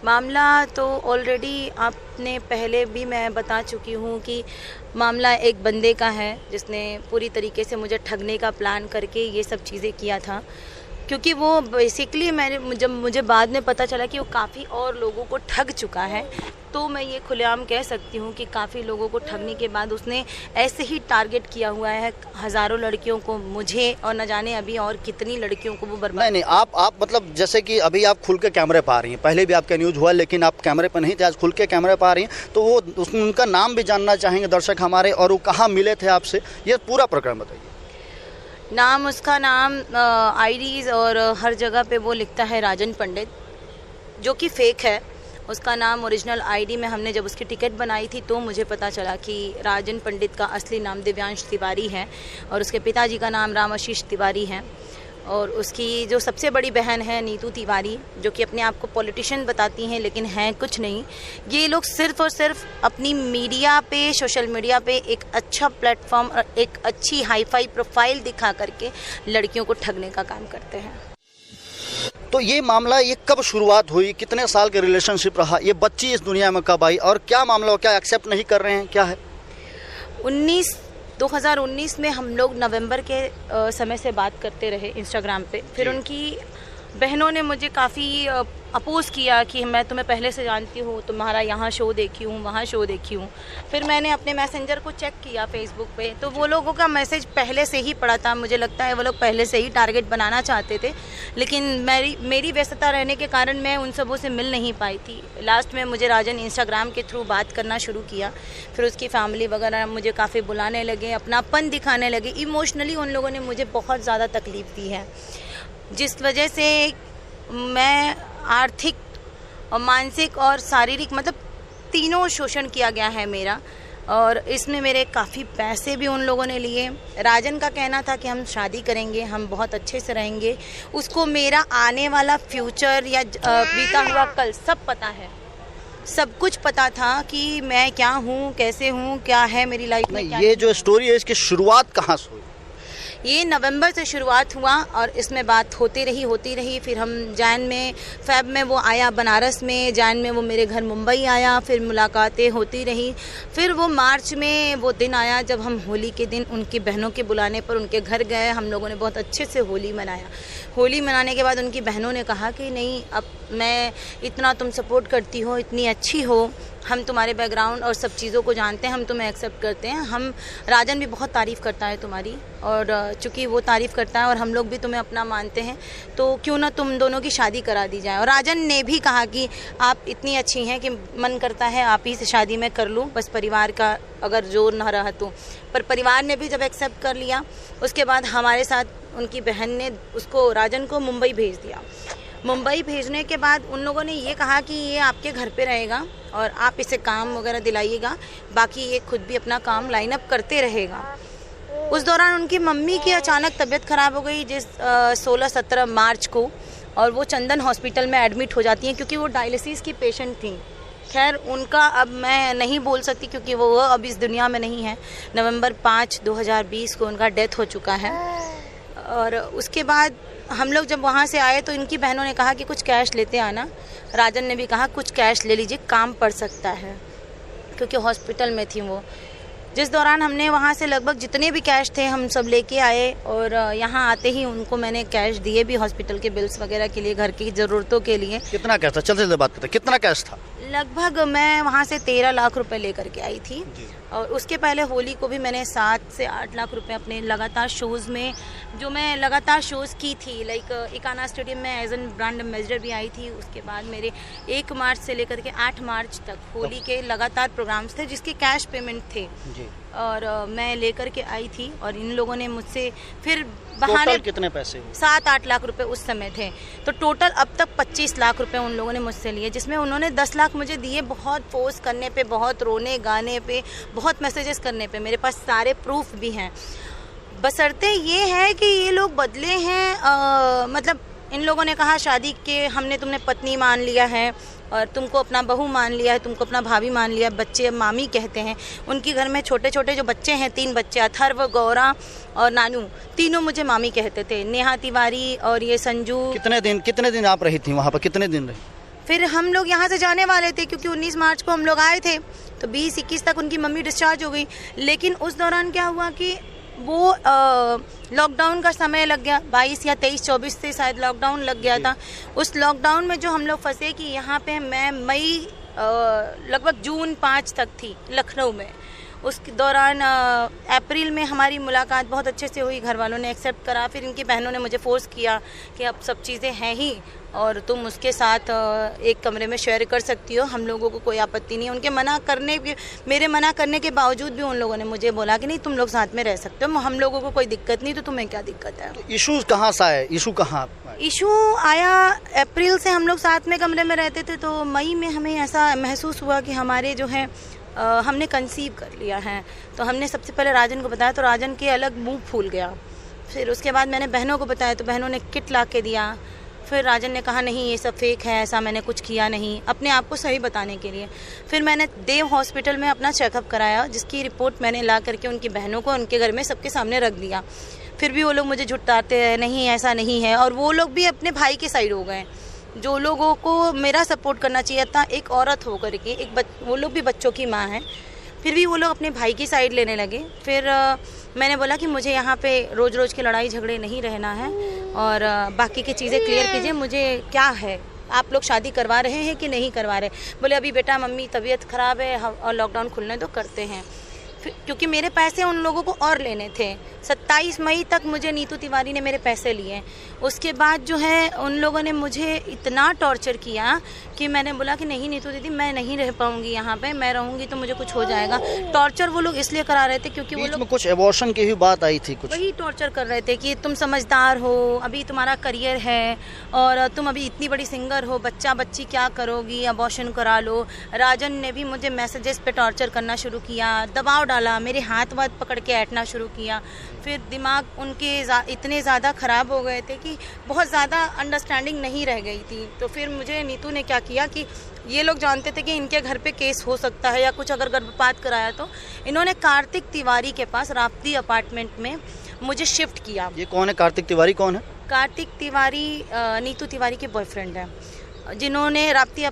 मामला तो ऑलरेडी आपने पहले भी मैं बता चुकी हूँ कि मामला एक बंदे का है जिसने पूरी तरीके से मुझे ठगने का प्लान करके ये सब चीज़ें किया था। क्योंकि वो बेसिकली जब मुझे बाद में पता चला कि वो काफ़ी और लोगों को ठग चुका है, तो मैं ये खुलेआम कह सकती हूँ कि काफ़ी लोगों को ठगने के बाद उसने ऐसे ही टारगेट किया हुआ है हज़ारों लड़कियों को, मुझे और न जाने अभी और कितनी लड़कियों को वो बर्बाद। नहीं, आप मतलब जैसे कि अभी आप खुल के कैमरे पर आ रही हैं, पहले भी आपका न्यूज़ हुआ लेकिन आप कैमरे पर नहीं थे, आज खुल के कैमरे पर आ रही हैं, तो वो उनका नाम भी जानना चाहेंगे दर्शक हमारे, और वो कहाँ मिले थे आपसे, ये पूरा प्रकरण बताइए। नाम, उसका नाम आईडीज़ और हर जगह पे वो लिखता है राजन पंडित, जो कि फेक है। उसका नाम ओरिजिनल आईडी में हमने जब उसकी टिकट बनाई थी तो मुझे पता चला कि राजन पंडित का असली नाम दिव्यांश तिवारी है और उसके पिताजी का नाम राम आशीष तिवारी है, और उसकी जो सबसे बड़ी बहन है नीतू तिवारी, जो कि अपने आप को पॉलिटिशियन बताती हैं लेकिन हैं कुछ नहीं। ये लोग सिर्फ और सिर्फ अपनी मीडिया पे, सोशल मीडिया पे एक अच्छा प्लेटफॉर्म और एक अच्छी हाईफाई प्रोफाइल दिखा करके लड़कियों को ठगने का काम करते हैं। तो ये मामला, ये कब शुरुआत हुई, कितने साल के रिलेशनशिप रहा, ये बच्ची इस दुनिया में कब आई और क्या मामला, क्या एक्सेप्ट नहीं कर रहे हैं, क्या है? 2019 में हम लोग नवंबर के समय से बात करते रहे इंस्टाग्राम पे। फिर उनकी बहनों ने मुझे काफ़ी अपोज किया कि मैं तुम्हें पहले से जानती हूँ, तुम्हारा यहाँ शो देखी हूँ, वहाँ शो देखी हूँ। फिर मैंने अपने मैसेंजर को चेक किया फेसबुक पे, तो वो लोगों का मैसेज पहले से ही पड़ा था। मुझे लगता है वो लोग पहले से ही टारगेट बनाना चाहते थे, लेकिन मेरी व्यस्तता रहने के कारण मैं उन सबों से मिल नहीं पाई थी। लास्ट में मुझे राजन इंस्टाग्राम के थ्रू बात करना शुरू किया, फिर उसकी फैमिली वगैरह मुझे काफ़ी बुलाने लगे, अपनापन दिखाने लगे। इमोशनली उन लोगों ने मुझे बहुत ज़्यादा तकलीफ़ दी है, जिस वजह से मैं आर्थिक और मानसिक और शारीरिक, मतलब तीनों शोषण किया गया है मेरा, और इसमें मेरे काफ़ी पैसे भी उन लोगों ने लिए। राजन का कहना था कि हम शादी करेंगे, हम बहुत अच्छे से रहेंगे, उसको मेरा आने वाला फ्यूचर या बीता हुआ कल सब पता है, सब कुछ पता था कि मैं क्या हूँ, कैसे हूँ, क्या है मेरी लाइफ में। ये जो स्टोरी है इसकी शुरुआत कहाँ से हुई? ये नवंबर से शुरुआत हुआ और इसमें बात होती रही। फिर हम फेब में वो आया बनारस में, जैन में वो मेरे घर मुंबई आया, फिर मुलाकातें होती रही। फिर वो मार्च में वो दिन आया जब हम होली के दिन उनकी बहनों के बुलाने पर उनके घर गए। हम लोगों ने बहुत अच्छे से होली मनाया। होली मनाने के बाद उनकी बहनों ने कहा कि नहीं, अब मैं इतना तुम सपोर्ट करती हो, इतनी अच्छी हो, हम तुम्हारे बैकग्राउंड और सब चीज़ों को जानते हैं, हम तुम्हें एक्सेप्ट करते हैं। हम राजन भी बहुत तारीफ़ करता है तुम्हारी, और चूँकि वो तारीफ़ करता है और हम लोग भी तुम्हें अपना मानते हैं, तो क्यों ना तुम दोनों की शादी करा दी जाए। और राजन ने भी कहा कि आप इतनी अच्छी हैं कि मन करता है आप ही से शादी मैं कर लूँ, बस परिवार का अगर जोर ना रहा तो। पर परिवार ने भी जब एक्सेप्ट कर लिया, उसके बाद हमारे साथ उनकी बहन ने उसको, राजन को, मुंबई भेज दिया। मुंबई भेजने के बाद उन लोगों ने ये कहा कि ये आपके घर पे रहेगा और आप इसे काम वगैरह दिलाइएगा, बाकी ये खुद भी अपना काम लाइन अप करते रहेगा। उस दौरान उनकी मम्मी की अचानक तबीयत ख़राब हो गई, जिस 16-17 मार्च को, और वो चंदन हॉस्पिटल में एडमिट हो जाती हैं क्योंकि वो डायलिसिस की पेशेंट थी। खैर, उनका अब मैं नहीं बोल सकती क्योंकि वो अब इस दुनिया में नहीं है। नवंबर 5, 2020 को उनका डेथ हो चुका है। और उसके बाद हम लोग जब वहाँ से आए तो इनकी बहनों ने कहा कि कुछ कैश लेते आना। राजन ने भी कहा कुछ कैश ले लीजिए, काम पड़ सकता है, क्योंकि हॉस्पिटल में थी वो। जिस दौरान हमने वहाँ से लगभग जितने भी कैश थे हम सब लेके आए, और यहाँ आते ही उनको मैंने कैश दिए भी हॉस्पिटल के बिल्स वगैरह के लिए, घर की ज़रूरतों के लिए। कितना कैश था? चलते बात करते, कितना कैश था? लगभग मैं वहाँ से 13 लाख रुपए लेकर के आई थी। और उसके पहले होली को भी मैंने 7 से 8 लाख रुपए अपने लगातार शोज़ में, जो मैं लगातार शोज़ की थी, लाइक इकाना स्टेडियम में एज एन ब्रांड एम्बेसडर भी आई थी। उसके बाद मेरे 1 मार्च से लेकर के 8 मार्च तक होली के लगातार प्रोग्राम्स थे जिसके कैश पेमेंट थे जी। और मैं लेकर के आई थी, और इन लोगों ने मुझसे फिर बहाने, कितने पैसे? 7-8 लाख रुपए उस समय थे, तो टोटल अब तक 25 लाख रुपए उन लोगों ने मुझसे लिए, जिसमें उन्होंने 10 लाख मुझे दिए बहुत फोर्स करने पे, बहुत रोने गाने पे, बहुत मैसेजेस करने पे। मेरे पास सारे प्रूफ भी हैं। बशर्ते ये है कि ये लोग बदले हैं, मतलब इन लोगों ने कहा शादी के हमने तुमने पत्नी मान लिया है और तुमको अपना बहू मान लिया है, तुमको अपना भाभी मान लिया, बच्चे अब मामी कहते हैं। उनके घर में छोटे छोटे जो बच्चे हैं, 3 बच्चे, अथर्व, गौरा और नानू, तीनों मुझे मामी कहते थे। नेहा तिवारी और ये संजू। कितने दिन आप रही थी वहाँ पर? कितने दिन रही? फिर हम लोग यहाँ से जाने वाले थे क्योंकि 19 मार्च को हम लोग आए थे, तो 20-21 तक उनकी मम्मी डिस्चार्ज हो गई। लेकिन उस दौरान क्या हुआ कि वो लॉकडाउन का समय लग गया, 22 या 23-24 से शायद लॉकडाउन लग गया था। उस लॉकडाउन में जो हम लोग फंसे कि यहाँ पे मैं मई लगभग जून 5 तक थी लखनऊ में। उस दौरान अप्रैल में हमारी मुलाकात बहुत अच्छे से हुई, घर वालों ने एक्सेप्ट करा। फिर इनकी बहनों ने मुझे फोर्स किया कि अब सब चीज़ें हैं ही और तुम उसके साथ एक कमरे में शेयर कर सकती हो, हम लोगों को कोई आपत्ति नहीं है। उनके मेरे मना करने के बावजूद भी उन लोगों ने मुझे बोला कि नहीं तुम लोग साथ में रह सकते हो, हम लोगों को कोई दिक्कत नहीं, तो तुम्हें क्या दिक्कत है। तो इशू कहाँ से आया, इशू कहाँ? इशू आया अप्रैल से हम लोग साथ में कमरे में रहते थे, तो मई में हमें ऐसा महसूस हुआ कि हमारे जो है हमने कंसीव कर लिया है। तो हमने सबसे पहले राजन को बताया, तो राजन के अलग मुंह फूल गया। फिर उसके बाद मैंने बहनों को बताया, तो बहनों ने किट ला के दिया। फिर राजन ने कहा नहीं ये सब फेक है, ऐसा मैंने कुछ किया नहीं, अपने आप को सही बताने के लिए। फिर मैंने देव हॉस्पिटल में अपना चेकअप कराया, जिसकी रिपोर्ट मैंने ला करके उनकी बहनों को उनके घर में सबके सामने रख दिया। फिर भी वो लोग मुझे झुठलाते हैं, नहीं ऐसा नहीं है। और वो लोग भी अपने भाई के साइड हो गए, जो लोगों को मेरा सपोर्ट करना चाहिए था एक औरत होकर के, वो लोग भी बच्चों की माँ है, फिर भी वो लोग अपने भाई की साइड लेने लगे। फिर मैंने बोला कि मुझे यहाँ पे रोज़ रोज़ के लड़ाई झगड़े नहीं रहना है और बाकी की चीज़ें क्लियर कीजिए, मुझे क्या है, आप लोग शादी करवा रहे हैं कि नहीं करवा रहे। बोले अभी बेटा मम्मी तबीयत ख़राब है और लॉकडाउन खुलने दो, करते हैं। क्योंकि मेरे पैसे उन लोगों को और लेने थे। 27 मई तक मुझे नीतू तिवारी ने मेरे पैसे लिए। उसके बाद जो है उन लोगों ने मुझे इतना टॉर्चर किया कि मैंने बोला कि नहीं नीतू दीदी मैं नहीं रह पाऊंगी यहाँ पे, मैं रहूंगी तो मुझे कुछ हो जाएगा। टॉर्चर वो लोग इसलिए करा रहे थे क्योंकि वो लोग कुछ एबॉर्शन की ही बात आई थी, कुछ वही टॉर्चर कर रहे थे कि तुम समझदार हो, अभी तुम्हारा करियर है और तुम अभी इतनी बड़ी सिंगर हो, बच्चा बच्ची क्या करोगी, अबॉर्शन करा लो। राजन ने भी मुझे मैसेजेस पे टॉर्चर करना शुरू किया, दबाव डाला, मेरे हाथ वाथ पकड़ के ऐंठना शुरू किया। फिर दिमाग उनके इतने ज़्यादा ख़राब हो गए थे कि बहुत ज़्यादा अंडरस्टैंडिंग नहीं रह गई थी। तो फिर मुझे नीतू ने क्या किया कि ये लोग जानते थे कि इनके घर पे केस हो सकता है या कुछ अगर गर्भपात कराया, तो इन्होंने कार्तिक तिवारी के पास राप्ती अपार्टमेंट में मुझे शिफ्ट किया। ये कौन है कार्तिक तिवारी, कौन है? कार्तिक तिवारी नीतू तिवारी के बॉयफ्रेंड है, जिन्होंने राप्ती